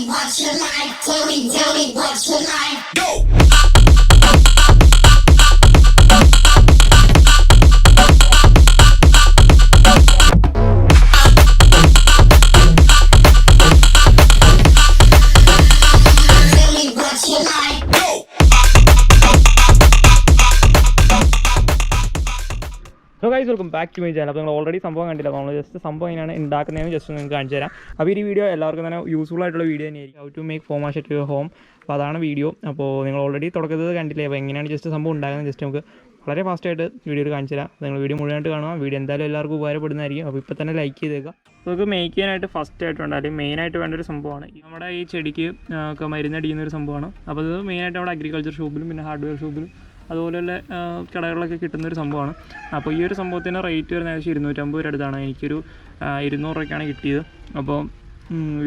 what you like. Tell me what you like. Go. So guys, welcome back to my channel. അപ്പോൾ നിങ്ങൾ already സംഭവം കണ്ടില്ല. നമ്മൾ just സംഭവം എങ്ങനെയാണ് ഉണ്ടാക്കുന്നതെന്ന് ജസ്റ്റ് നിങ്ങൾക്ക് കാണിച്ചു തരാം. അപ്പോൾ ഈ വീഡിയോ എല്ലാവർക്കും തന്നെ യൂസ്ഫുൾ ആയിട്ടുള്ള വീഡിയോ തന്നെയായിരിക്കും. How to make foam wash at your home. അപ്പോൾ അതാണ് വീഡിയോ. അപ്പോൾ നിങ്ങൾ ഓൾറെഡി തുടക്കത്തിൽ കണ്ടില്ലേ. അപ്പോൾ എങ്ങനെയാണ് ജസ്റ്റ് സംഭവം ഉണ്ടാകുന്നത് ജസ്റ്റ് നമുക്ക് വളരെ ഫാസ്റ്റായിട്ട് വീഡിയോയിൽ കാണിച്ചു തരാം. നിങ്ങൾ വീഡിയോ മുഴുവനായിട്ട് കാണുക. വീഡിയോ എന്തായാലും എല്ലാവർക്കും ഉപകാരപ്പെടുന്നതായിരിക്കും. അപ്പോൾ ഇപ്പോൾ തന്നെ ലൈക്ക് ചെയ്തേക്കുക. നമുക്ക് മേക്ക് ചെയ്യാനായിട്ട് ഫസ്റ്റ് ആയിട്ടുണ്ട് അല്ലെങ്കിൽ മെയിനായിട്ട് വേണ്ട ഒരു സംഭവമാണ് നമ്മുടെ ഈ ചെടിക്ക് ഒക്കെ മരുന്നടിക്കുന്ന ഒരു സംഭവമാണ്. അപ്പോൾ ഇത് മെയിനായിട്ട് നമ്മുടെ അഗ്രികൾച്ചർ ഷോപ്പിലും പിന്നെ ഹാർഡ്വെയർ ഷോപ്പിലും അതുപോലെയുള്ള കടകളിലൊക്കെ കിട്ടുന്നൊരു സംഭവമാണ്. അപ്പോൾ ഈ ഒരു സംഭവത്തിൻ്റെ റേറ്റ് വരുന്ന ഏകദേശം 250 രൂപ അടുത്താണ്. എനിക്കൊരു 200 രൂപയ്ക്കാണ് കിട്ടിയത്. അപ്പോൾ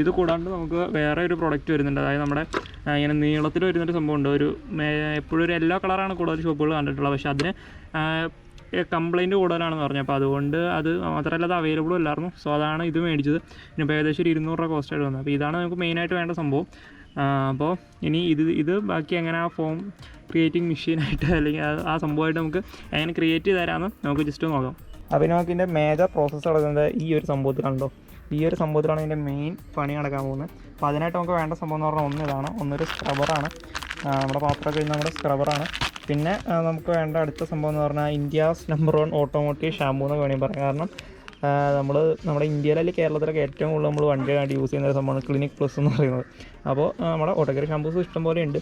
ഇത് കൂടാണ്ട് നമുക്ക് വേറെ ഒരു പ്രോഡക്റ്റ് വരുന്നുണ്ട്. അതായത് നമ്മുടെ ഇങ്ങനെ നീളത്തിൽ വരുന്നൊരു സംഭവമുണ്ട്. എപ്പോഴും ഒരു യെല്ലോ കളറാണ് കൂടുതൽ ഷോപ്പുകൾ കണ്ടിട്ടുള്ളത്. പക്ഷേ അതിന് കംപ്ലയിൻറ്റ് കൂടുതലാണെന്ന് പറഞ്ഞു. അപ്പോൾ അതുകൊണ്ട് അത് മാത്രമല്ല അത് അവൈലബിളും അല്ലായിരുന്നു. സോ അതാണ് ഇത് മേടിച്ചത്. ഇനിയിപ്പോൾ ഏകദേശം ഒരു 200 രൂപ കോസ്റ്റായിട്ട് വന്നത്. അപ്പോൾ ഇതാണ് നമുക്ക് മെയിനായിട്ട് വേണ്ട സംഭവം. അപ്പോൾ ഇനി ഇത് ബാക്കി എങ്ങനെ ആ ഫോം ക്രിയേറ്റിംഗ് മെഷീനായിട്ട് അല്ലെങ്കിൽ ആ സംഭവമായിട്ട് നമുക്ക് എങ്ങനെ ക്രിയേറ്റ് ചെയ്ത് തരാമെന്ന് നമുക്ക് ജസ്റ്റ് നോക്കാം. അപ്പോൾ നമുക്ക് ഇതിൻ്റെ മേജർ പ്രോസസ്സ് നടക്കുന്നത് ഈ ഒരു സംഭവത്തിലാണല്ലോ. ഈ ഒരു സംഭവത്തിലാണ് ഇതിൻ്റെ മെയിൻ പണി നടക്കാൻ പോകുന്നത്. അപ്പോൾ അതിനായിട്ട് നമുക്ക് വേണ്ട സംഭവം എന്ന് പറഞ്ഞാൽ ഇതാണ്. ഒന്നൊരു സ്ക്രബറാണ്. നമ്മുടെ പാത്രമൊക്കെ കഴിഞ്ഞാൽ നമ്മുടെ സ്ക്രബറാണ്. പിന്നെ നമുക്ക് വേണ്ട അടുത്ത സംഭവം എന്ന് പറഞ്ഞാൽ ഇന്ത്യാസ് നമ്പർ 1 ഓട്ടോമോട്ടീവ് ഷാമ്പൂ എന്നൊക്കെ വേണമെങ്കിൽ പറയാം. കാരണം നമ്മുടെ ഇന്ത്യയിൽ അല്ലെങ്കിൽ കേരളത്തിലൊക്കെ ഏറ്റവും കൂടുതൽ നമ്മൾ വണ്ടിയായിട്ട് യൂസ് ചെയ്യുന്ന ഒരു സംഭവമാണ് ക്ലിനിക് പ്ലസ് എന്ന് പറയുന്നത്. അപ്പോൾ നമ്മുടെ ഓട്ടോക്കറി ഷാമ്പൂസ് ഇഷ്ടം പോലെ ഉണ്ട്.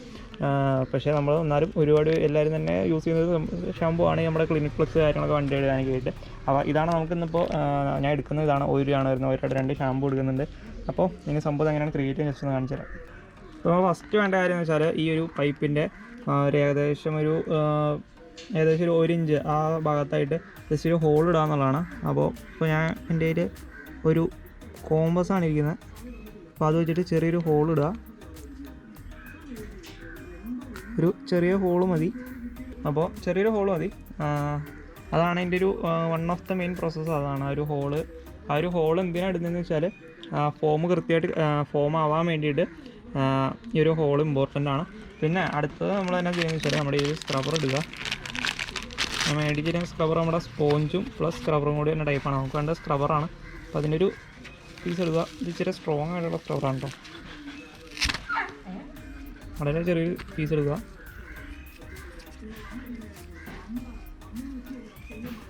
പക്ഷേ നമ്മൾ എന്നാലും ഒരുപാട് എല്ലാവരും തന്നെ യൂസ് ചെയ്യുന്നത് ഷാമ്പൂ ആണ് നമ്മുടെ ക്ലിനിക് പ്ലസ് കാര്യങ്ങളൊക്കെ വണ്ടി എടുക്കാനായിട്ട്. അപ്പോൾ ഇതാണ് നമുക്കിന്നിപ്പോൾ ഞാൻ എടുക്കുന്നത്. ഇതാണ് 1 രൂപയാണ് വരുന്നത്. 2 ഷാമ്പൂ എടുക്കുന്നുണ്ട്. അപ്പോൾ ഇനി സംഭവം എങ്ങനെയാണ് ക്രിയേറ്റ് ചെയ്യാൻ ജസ്റ്റ് ഒന്ന് കാണിച്ചു തരാം. അപ്പോൾ ഫസ്റ്റ് വേണ്ട കാര്യം എന്ന് വെച്ചാൽ ഈ ഒരു പൈപ്പിൻ്റെ ഏകദേശം ഒരു 1 ഇഞ്ച് ആ ഭാഗത്തായിട്ട് ജസ്റ്റ് ഒരു ഹോൾ ഇടുക എന്നുള്ളതാണ്. ഇപ്പോൾ ഞാൻ എൻ്റെ കയ്യിൽ ഒരു കോമ്പസാണ് ഇരിക്കുന്നത്. അപ്പോൾ അത് വെച്ചിട്ട് ചെറിയൊരു ഹോൾ ഇടുക. ഒരു ചെറിയ ഹോള് മതി. അപ്പോൾ ചെറിയൊരു ഹോള് മതി. അതാണ് എൻ്റെ ഒരു one of the main process. അതാണ് ആ ഒരു ഹോൾ എന്തിനാണ് ഇടുന്നതെന്ന് വെച്ചാൽ ഫോം കൃത്യമായിട്ട് ഫോം ആവാൻ വേണ്ടിയിട്ട് ഈ ഒരു ഹോൾ ഇമ്പോർട്ടൻ്റ് ആണ്. പിന്നെ അടുത്തത് നമ്മൾ എന്നാ ചെയ്യുന്നത് വെച്ചാൽ നമ്മുടെ ഈ സ്ക്രബർ ഇടുക. മേടിച്ചിരുന്ന സ്ക്രബർ നമ്മുടെ സ്പോഞ്ചും പ്ലസ് സ്ക്രബറും കൂടി തന്നെ ടൈപ്പാണ്. നമുക്ക് വേണ്ട സ്ക്രബറാണ്. അപ്പോൾ അതിനൊരു പീസ് എടുക്കുക. ഇത് ഇച്ചിരി സ്ട്രോങ് ആയിട്ടുള്ള സ്ക്രബറാണ് കേട്ടോ. വളരെ ചെറിയൊരു പീസ് എടുക്കുക.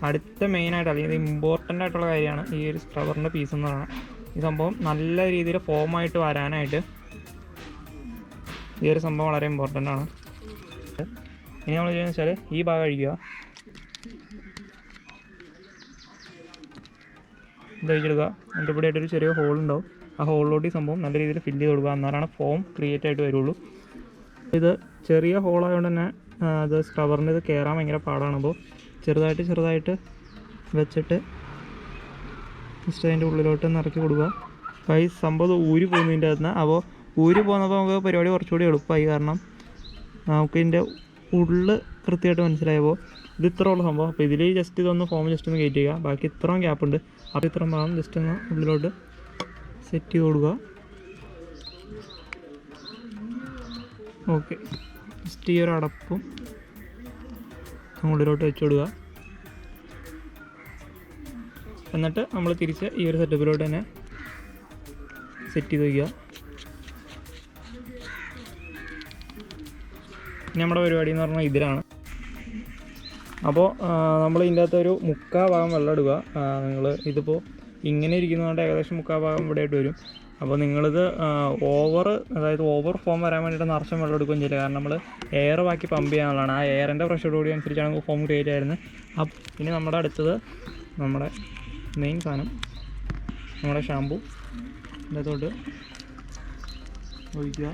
അടുത്ത മെയിനായിട്ട് അല്ലെങ്കിൽ ഇമ്പോർട്ടൻ്റ് ആയിട്ടുള്ള കാര്യമാണ് ഈ ഒരു സ്ക്രബറിൻ്റെ പീസ് എന്ന് പറയുന്നത്. ഈ സംഭവം നല്ല രീതിയിൽ ഫോമായിട്ട് വരാനായിട്ട് ഈ ഒരു സംഭവം വളരെ ഇമ്പോർട്ടൻ്റ് ആണ്. ഇനി നമ്മൾ ചെയ്യുന്നത് വെച്ചാൽ ഈ ഭാഗം അഴിക്കുക. ഇത് അഴിച്ചെടുക്കുക. അതിൻ്റെ ഇവിടെ ആയിട്ടൊരു ചെറിയ ഹോളുണ്ടാവും. ആ ഹോളിലോട്ട് ഈ സംഭവം നല്ല രീതിയിൽ ഫില്ല് ചെയ്ത് കൊടുക്കുക. എന്നാലാണ് ഫോം ക്രിയേറ്റ് ആയിട്ട് വരുള്ളൂ. ഇത് ചെറിയ ഹോളായതുകൊണ്ട് തന്നെ അത് സ്ക്രബറിൻ്റെ ഇത് കയറാൻ ഭയങ്കര പാടാണ്. അപ്പോൾ ചെറുതായിട്ട് വെച്ചിട്ട് ജസ്റ്റ് അതിൻ്റെ ഉള്ളിലോട്ട് നിറക്കി കൊടുക്കുക. അപ്പോൾ ഈ സംഭവം ഊരി പോകുന്നതിൻ്റെ അകത്ത് അപ്പോൾ ഊരി പോകുന്നപ്പോൾ നമുക്ക് പരിപാടി കുറച്ചുകൂടി എളുപ്പമായി. കാരണം നമുക്ക് ഇതിൻ്റെ ഉള്ളിൽ കൃത്യമായിട്ട് മനസ്സിലായപ്പോൾ ഇത് ഇത്ര ഉള്ള സംഭവം. അപ്പോൾ ഇതിൽ ജസ്റ്റ് ഇതൊന്ന് ഫോം ജസ്റ്റ് ഒന്ന് കയറ്റി ചെയ്യുക. ബാക്കി ഇത്രയും ഗ്യാപ്പ് ഉണ്ട്. അപ്പോൾ ഇത്രയും ഭാഗം ജസ്റ്റ് ഒന്ന് ഉള്ളിലോട്ട് സെറ്റ് ചെയ്ത് കൊടുക്കുക. ഓക്കെ, ജസ്റ്റ് ഈ ഒരു അടപ്പും ഉള്ളിലോട്ട് വെച്ച് കൊടുക്കുക. എന്നിട്ട് നമ്മൾ തിരിച്ച് ഈ ഒരു സെറ്റപ്പിലോട്ട് തന്നെ സെറ്റ് ചെയ്ത് വയ്ക്കുക. ഇനി നമ്മുടെ പരിപാടി എന്ന് പറഞ്ഞാൽ ഇതിലാണ്. അപ്പോൾ നമ്മൾ ഇതിൻ്റെ അകത്ത് ഒരു 3/4 ഭാഗം വെള്ളം ഇടുക. ഇതിപ്പോൾ ഇങ്ങനെ ഇരിക്കുന്നതുകൊണ്ട് ഏകദേശം 3/4 ഭാഗം ഇവിടെ ആയിട്ട് വരും. അപ്പോൾ നിങ്ങളിത് ഓവർ ഫോം വരാൻ വേണ്ടിയിട്ട് നിറച്ചും വെള്ളം എടുക്കുകയും ചെയ്യില്ല. കാരണം നമ്മൾ എയർ ബാക്കി പമ്പ് ചെയ്യാനുള്ളതാണ്. ആ എയറിൻ്റെ പ്രഷറോടി അനുസരിച്ചാണ് ഫോം ക്രിയേറ്റ് ആയിരുന്നത്. ഇനി നമ്മുടെ അടുത്തത് നമ്മുടെ മെയിൻ സാധനം നമ്മുടെ ഷാമ്പൂ ഇതിനകത്തോട്ട് ഒഴിക്കുക.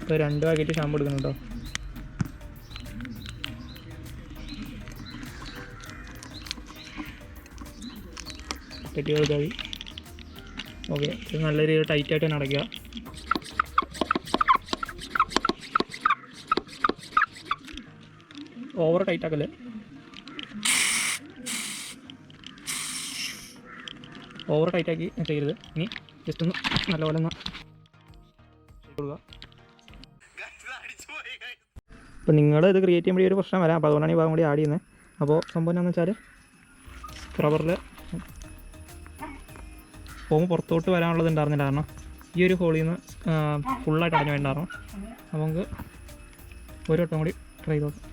ഇപ്പോൾ 2 പാക്കറ്റ് ഷാമ്പു എടുക്കുന്നുണ്ടോ. കെട്ടി കൊടുത്താൽ മതി. ഓക്കെ, ഇത് നല്ല രീതിയിൽ ടൈറ്റായിട്ട് തന്നെ അടയ്ക്കുക. ഓവർ ടൈറ്റ് ആക്കല്ലേ. ഓവർ ടൈറ്റാക്കി ചെയ്യരുത്. ഇനി ജസ്റ്റ് ഒന്ന് നല്ലപോലെ ഒന്ന് കൊടുക്കുക. അപ്പോൾ നിങ്ങൾ ഇത് ക്രിയേറ്റ് ചെയ്യുമ്പോൾ ഒരു പ്രശ്നം വരാം. അപ്പോൾ അതുകൊണ്ടാണ് ഈ ഭാഗം കൂടി ആഡ് ചെയ്യുന്നത്. അപ്പോൾ സംഭവം എന്താണെന്ന് വെച്ചാൽ സ്ക്രബറിൽ ഫോം പുറത്തോട്ട് വരാനുള്ളത് ഉണ്ടായിരുന്നില്ല. കാരണം ഈ ഒരു ഹോളിൽ നിന്ന് ഫുള്ളായിട്ട് അടഞ്ഞു വേണ്ടായിരുന്നു. അപ്പോൾ നമുക്ക് ഒരു വട്ടം കൂടി ട്രൈ ചെയ്ത് നോക്കാം.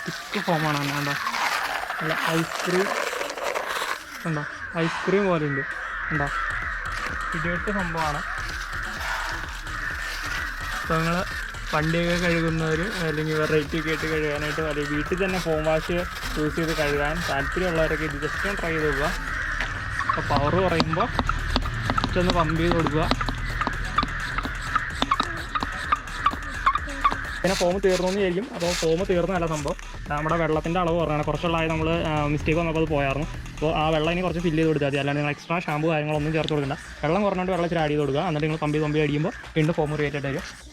തിക്ക് ഫോമാണ് കണ്ടോ, നല്ല ഐസ്ക്രീം ഉണ്ടോ, ഐസ്ക്രീം പോലെ ഉണ്ട് ഉണ്ടോ, ഇടിവെട്ട് സംഭവമാണ്. അപ്പോൾ നിങ്ങൾ വണ്ടിയൊക്കെ കഴുകുന്നവർ അല്ലെങ്കിൽ വെറൈറ്റി ഒക്കെ ആയിട്ട് കഴുകാനായിട്ട് അല്ലെങ്കിൽ വീട്ടിൽ തന്നെ ഫോം വാഷ് യൂസ് ചെയ്ത് കഴുകാൻ താല്പര്യമുള്ളവരൊക്കെ ഇത് ജസ്റ്റ് ഒന്ന് ട്രൈ ചെയ്ത് നോക്കുക. അപ്പോൾ പവർ കുറയുമ്പോൾ ജസ്റ്റ് ഒന്ന് പമ്പ് ചെയ്ത് കൊടുക്കുക. പിന്നെ ഫോം തീർന്നു വിചാരിക്കും. അപ്പോൾ ഫോം തീർന്നല്ല സംഭവം, നമ്മുടെ വെള്ളത്തിൻ്റെ അളവ് കുറവാണ്. കുറച്ചുള്ളതായി നമ്മൾ മിസ്റ്റേക്ക് വന്നപ്പോൾ അത് പോയായിരുന്നു. അപ്പോൾ ആ വെള്ളം ഇനി കുറച്ച് ഫില്ല് ചെയ്ത് കൊടുത്താൽ മതി. അല്ലാണ്ട് നിങ്ങൾ എക്സ്ട്രാ ഷാമ്പു കാര്യങ്ങളൊന്നും ചേർത്ത് കൊടുക്കണ്ട. വെള്ളം കുറഞ്ഞുകൊണ്ട് വെള്ളത്തിൽ ആഡ് ചെയ്ത് കൊടുക്കുക. എന്നിട്ട് നിങ്ങൾ പമ്പി അടിക്കുമ്പോൾ വീണ്ടും ഫോം റിയേറ്റഡ് ആയിരിക്കും.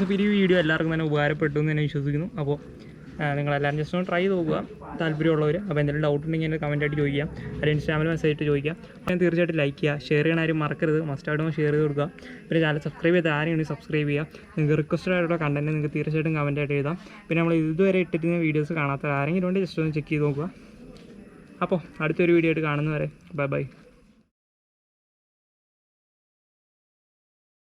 അപ്പോൾ ഈ വീഡിയോ എല്ലാവർക്കും തന്നെ ഉപകാരപ്പെട്ടു എന്ന് തന്നെ വിശ്വസിക്കുന്നു. അപ്പോൾ നിങ്ങളെല്ലാവരും ജസ്റ്റ് ഒന്ന് ട്രൈ ചെയ്ത് നോക്കുക താല്പര്യമുള്ളവർ. അപ്പോൾ എന്തെങ്കിലും ഡൗട്ട് ഉണ്ടെങ്കിൽ എന്നെ കമൻറ്റായിട്ട് ചോദിക്കാം, അല്ലെങ്കിൽ ഇൻസ്റ്റാഗ്രാമിൽ മെസ്സേജ് ഇട്ട് ചോദിക്കാം. ഞാൻ തീർച്ചയായിട്ടും ലൈക്ക് ചെയ്യുക, ഷെയർ ചെയ്യണ ആരും മറക്കരുത്. മസ്റ്റായിട്ടും ഷെയർ ചെയ്ത് കൊടുക്കുക. പിന്നെ ചാനൽ സബ്സ്ക്രൈബ് ചെയ്ത് ആരെയും സബ്സ്ക്രൈബ് ചെയ്യുക. നിങ്ങൾക്ക് റിക്വസ്റ്റഡ് ആയിട്ടുള്ള കണ്ടൻറ്റ് നിങ്ങൾക്ക് തീർച്ചയായിട്ടും കമൻറ്റായിട്ട് എഴുതാം. പിന്നെ നമ്മൾ ഇതുവരെ ഇട്ടിരുന്ന വീഡിയോസ് കാണാത്ത ആരെങ്കിലും ഉണ്ടെങ്കിൽ ജസ്റ്റ് ഒന്ന് ചെക്ക് ചെയ്ത് നോക്കുക. അപ്പോൾ അടുത്തൊരു വീഡിയോ ആയിട്ട് കാണുന്നവരെ ബൈ ബൈ.